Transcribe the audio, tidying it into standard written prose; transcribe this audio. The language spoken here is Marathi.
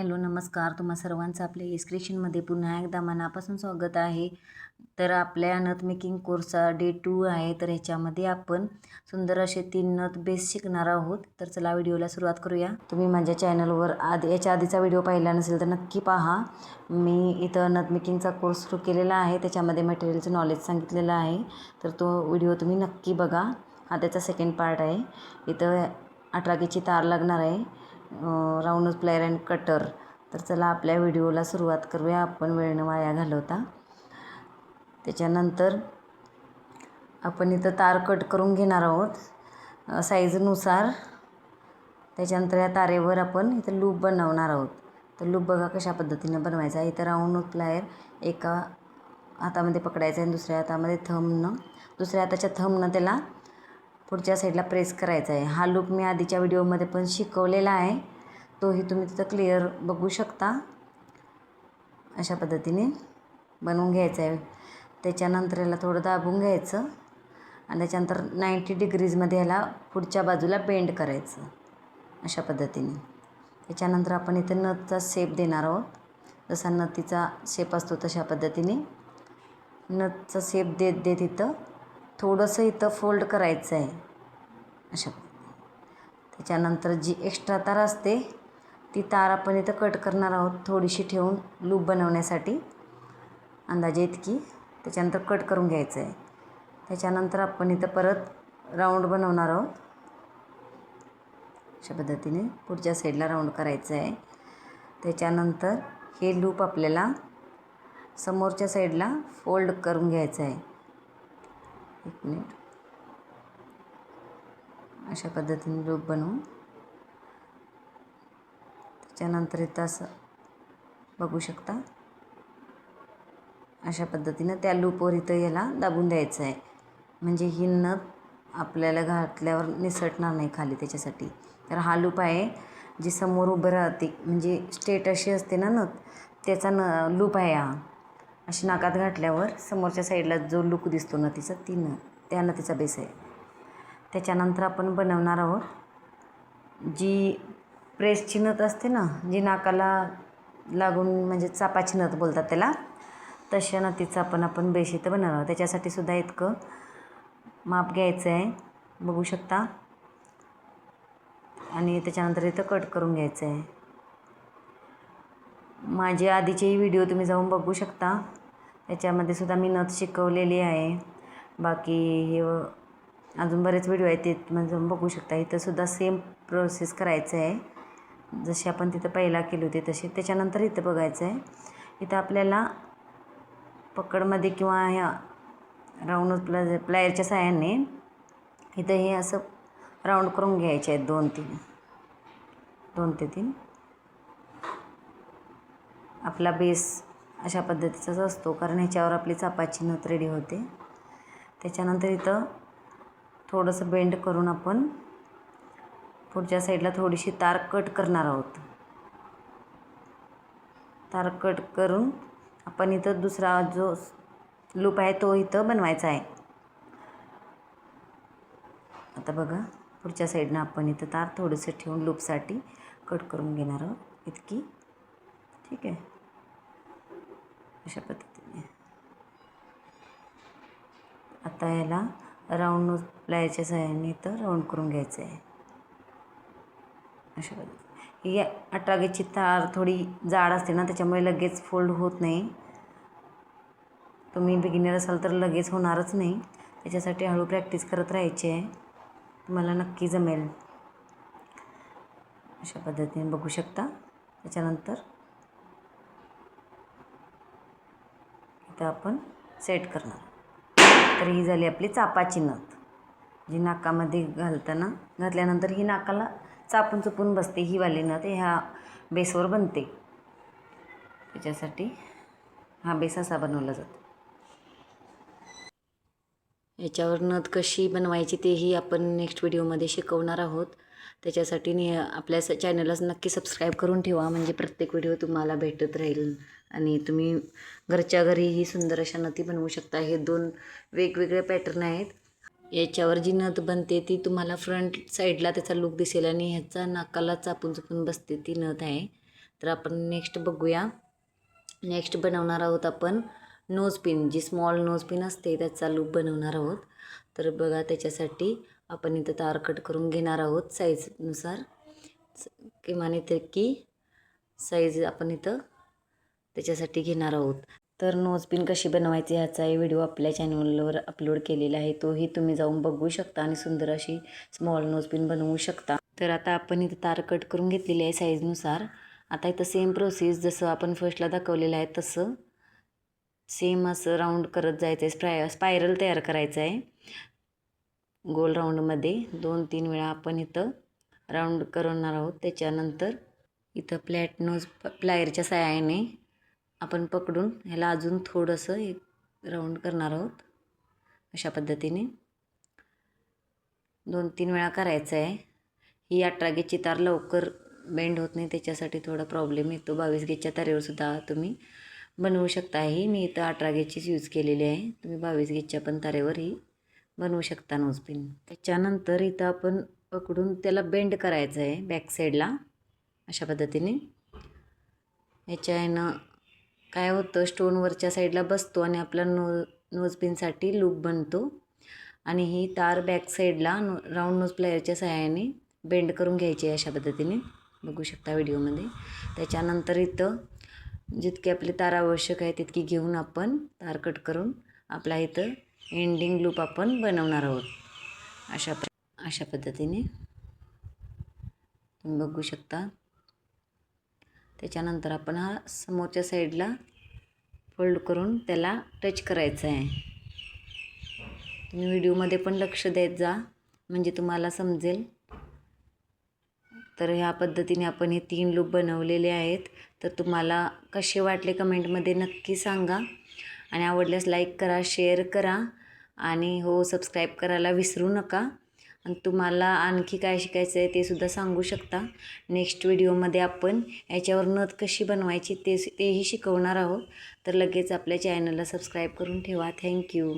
हॅलो नमस्कार, तुम्हा सर्वांचं आपल्या एस क्रिएशनमध्ये पुन्हा एकदा मनापासून स्वागत आहे. तर आपल्या नथ मेकिंग कोर्सचा डे 2 आहे. तर ह्याच्यामध्ये आपण सुंदर असे 3 नथ बेस शिकणार आहोत. तर चला व्हिडिओला सुरुवात करूया. तुम्ही माझ्या चॅनलवर याच्या आधीचा व्हिडिओ पाहिला नसेल तर नक्की पहा. मी इथं नथ मेकिंगचा कोर्स सुरू केलेला आहे, त्याच्यामध्ये मटेरियलचं नॉलेज सांगितलेलं आहे. तर तो व्हिडिओ तुम्ही नक्की बघा. हा त्याचा सेकंड पार्ट आहे. इथं 18 गेजची तार लागणार आहे, राऊंड प्लायर अँड कटर. तर चला आपल्या व्हिडिओला सुरुवात करूया, आपण वेळ न वाया घालवता. त्याच्यानंतर आपण इथं तार कट करून घेणार आहोत साईजनुसार. त्याच्यानंतर या तारेवर आपण इथं लूप बनवणार आहोत. तर लूप बघा कशा पद्धतीने बनवायचा आहे. इथं राऊंड प्लायर एका हातामध्ये पकडायचं आहे, दुसऱ्या हातामध्ये दुसऱ्या हाताच्या थंबनं त्याला पुढच्या साईडला प्रेस करायचा आहे. हा लूप मी आधीच्या व्हिडिओमध्ये पण शिकवलेला आहे, तोही तुम्ही तिथं क्लिअर बघू शकता. अशा पद्धतीने बनवून घ्यायचं आहे. त्याच्यानंतर याला थोडं दाबून घ्यायचं आणि त्याच्यानंतर 90 डिग्रीजमध्ये याला पुढच्या बाजूला बेंड करायचं अशा पद्धतीने. त्याच्यानंतर आपण इथं नथचा शेप देणार आहोत. जसा नथीचा शेप असतो तशा पद्धतीने नथचा शेप देत देत इथं थोडंसं इथं फोल्ड करायचं आहे अशा. त्याच्यानंतर जी एक्स्ट्रा तार असते ती तार आपण इथं कट करणार आहोत, थोडीशी ठेवून लूप बनवण्यासाठी अंदाजे इतकी. त्याच्यानंतर कट करून घ्यायचं आहे. त्याच्यानंतर आपण इथं परत राऊंड बनवणार आहोत. अशा पद्धतीने पुढच्या साईडला राऊंड करायचं आहे. त्याच्यानंतर हे लूप आपल्याला समोरच्या साईडला फोल्ड करून घ्यायचं आहे. एक मिनिट. अशा पद्धतीने लूप बनवून त्याच्यानंतर इथं असं बघू शकता. अशा पद्धतीनं त्या लूपवर इथं याला दाबून द्यायचं आहे, म्हणजे ही नथ आपल्याला घातल्यावर निसटणार नाही खाली. त्याच्यासाठी तर हा लूप आहे जी समोर उभं राहते, म्हणजे स्ट्रेट अशी असते ना नथ, त्याचा लूप आहे हा. अशी नाकात घातल्यावर समोरच्या साईडला जो लूक दिसतो नथीचा त्या नथीचा बेस आहे. त्याच्यानंतर आपण बनवणार आहोत जी प्रेसची नथ असते ना, जी नाकाला लागून, म्हणजे चापाची नथ बोलतात त्याला, तशा नथीचा आपण बेस इथं बनवणार आहोत. त्याच्यासाठी सुद्धा इतकं माप घ्यायचं आहे, बघू शकता. आणि त्याच्यानंतर इथं कट करून घ्यायचं आहे. माझे आधीचेही व्हिडिओ तुम्ही जाऊन बघू शकता, त्याच्यामध्ये सुद्धा मी नथ शिकवलेली आहे. बाकी हे अजून बरेच व्हिडिओ आहेत, ते तुम्ही जाऊन बघू शकता. इथं सुद्धा सेम प्रोसेस करायचं आहे, जशी आपण तिथं पहिला केली होती तशी. त्याच्यानंतर इथं बघायचं आहे, इथं आपल्याला पकडमध्ये किंवा ह्या राऊंड प्लायरच्या साहाय्याने इथं हे असं राऊंड करून घ्यायचे आहेत 2 ते 3. आपला बेस अशा पद्धतीचाच असतो, कारण ह्याच्यावर आपली चापाची नथ रेडी होते. त्याच्यानंतर इथं थोडंसं बेंड करून आपण पुढच्या साईडला थोडीशी तार कट करणार आहोत. तार कट करून आपण इथं दुसरा जो लूप आहे तो इथं बनवायचा आहे. आता बघा, पुढच्या साईडनं आपण इथं तार थोडंसं ठेवून लूपसाठी कट करून घेणार आहोत इतकी. ठीक आहे, अशा पद्धतीने. आता याला राऊंड प्लायरच्या सहाय्याने इथं राऊंड करून घ्यायचं आहे अशा पद्धतीने. ही 18 गेजची तार थोडी जाड असते ना, त्याच्यामुळे लगेच फोल्ड होत नाही. तुम्ही बिगिनर असाल तर लगेच होणारच नाही, त्याच्यासाठी हळू प्रॅक्टिस करत राहायची आहे, तुम्हाला नक्की जमेल. अशा पद्धतीने बघू शकता. त्याच्यानंतर इथं आपण सेट करणार. तर ही झाली आपली चापाची नथ, जी नाकामध्ये घातल्यानंतर ही नाकाला चापून चुपून बसते. ही वाली नथ ह्या बेसवर बनते. त्याच्यासाठी हा बेस असा बनवला जातो. याच्यावर नथ कशी बनवायची तेही आपण नेक्स्ट व्हिडिओमध्ये शिकवणार आहोत. त्याच्यासाठी आपल्या चॅनलला नक्की सबस्क्राईब करून ठेवा, म्हणजे प्रत्येक व्हिडिओ तुम्हाला भेटत राहील आणि तुम्ही घरच्या घरीही सुंदर अशा नथी बनवू शकता. हे 2 वेगवेगळे पॅटर्न आहेत. याच्यावर जी नथ बनते ती तुम्हाला फ्रंट साईडला त्याचा लूक दिसेल आणि ह्याचा नाकाला चापून चुपून बसते ती नथ आहे. तर आपण नेक्स्ट बघूया. नेक्स्ट बनवणार आहोत आपण नोज पिन, जी स्मॉल नोज पिन असते त्याचा लूप बनवणार आहोत. तर बघा त्याच्यासाठी आपण इथं तार कट करून घेणार आहोत साईजनुसार. किमान इथे की साईज आपण इथं त्याच्यासाठी घेणार आहोत. तर नोज पिन कशी बनवायची ह्याचाही व्हिडिओ आपल्या चॅनलवर अपलोड केलेला आहे, तोही तुम्ही जाऊन बघू शकता आणि सुंदर अशी स्मॉल नोज पिन बनवू शकता. तर आता आपण इथं तार कट करून घेतलेली आहे साईजनुसार. आता इथं सेम प्रोसेस जसं आपण फर्स्टला दाखवलेलं आहे तसं सेम असं राऊंड करत जायचं आहे. स्पायरल तयार करायचं आहे गोल राऊंडमध्ये. 2-3 वेळा आपण इथं राऊंड करणार आहोत. त्याच्यानंतर इथं फ्लॅट नोज प्लायरच्या सहाय्याने आपण पकडून ह्याला अजून थोडंसं एक राऊंड करणार आहोत. अशा पद्धतीने 2-3 वेळा करायचं आहे. ही 18 गेजची तार लवकर बेंड होत नाही, त्याच्यासाठी थोडा प्रॉब्लेम येतो. 22 गेजच्या तारेवर सुद्धा तुम्ही बनवू शकता. ही मी इथं 18 गेजचीच यूज केलेली आहे. तुम्ही 22 गेजच्या पण तारेवर ही बनवू शकता नोज पिन. त्याच्यानंतर इथं आपण पकडून त्याला बेंड करायचं आहे बॅक साईडला अशा पद्धतीने. ह्याच्यानं काय होतं, स्टोनवरच्या साईडला बसतो आणि आपला नोज पिनसाठी लूप बनतो. आणि ही तार बॅक साईडला राऊंड नोज प्लायरच्या सहाय्याने बेंड करून घ्यायची आहे अशा पद्धतीने. बघू शकता व्हिडिओमध्ये. त्याच्यानंतर इथं जितकी आपली तार आवश्यक आहे तितकी घेऊन आपण तार कट करून आपला इथं एंडिंग लूप आपण बनवणार आहोत अशा पद्धतीने तुम्ही बघू शकता. त्याच्यानंतर आपण हा समोरच्या साईडला फोल्ड करून त्याला टच करायचं आहे. तुम्ही व्हिडिओमध्ये पण लक्ष देत जा म्हणजे तुम्हाला समजेल. तर ह्या पद्धतीने आपण हे 3 लूप बनवलेले आहेत. तर तुम्हाला कसे वाटले कमेंटमध्ये नक्की सांगा आणि आवडल्यास लाईक करा, शेअर करा आणि हो सबस्क्राईब करायला विसरू नका. आणि तुम्हाला आणखी काय शिकायचं आहे ते सुद्धा सांगू शकता. नेक्स्ट व्हिडिओमध्ये आपण याच्यावर नथ कशी बनवायची तेही शिकवणार आहोत. तर लगेच आपल्या चॅनलला सबस्क्राईब करून ठेवा. थँक्यू.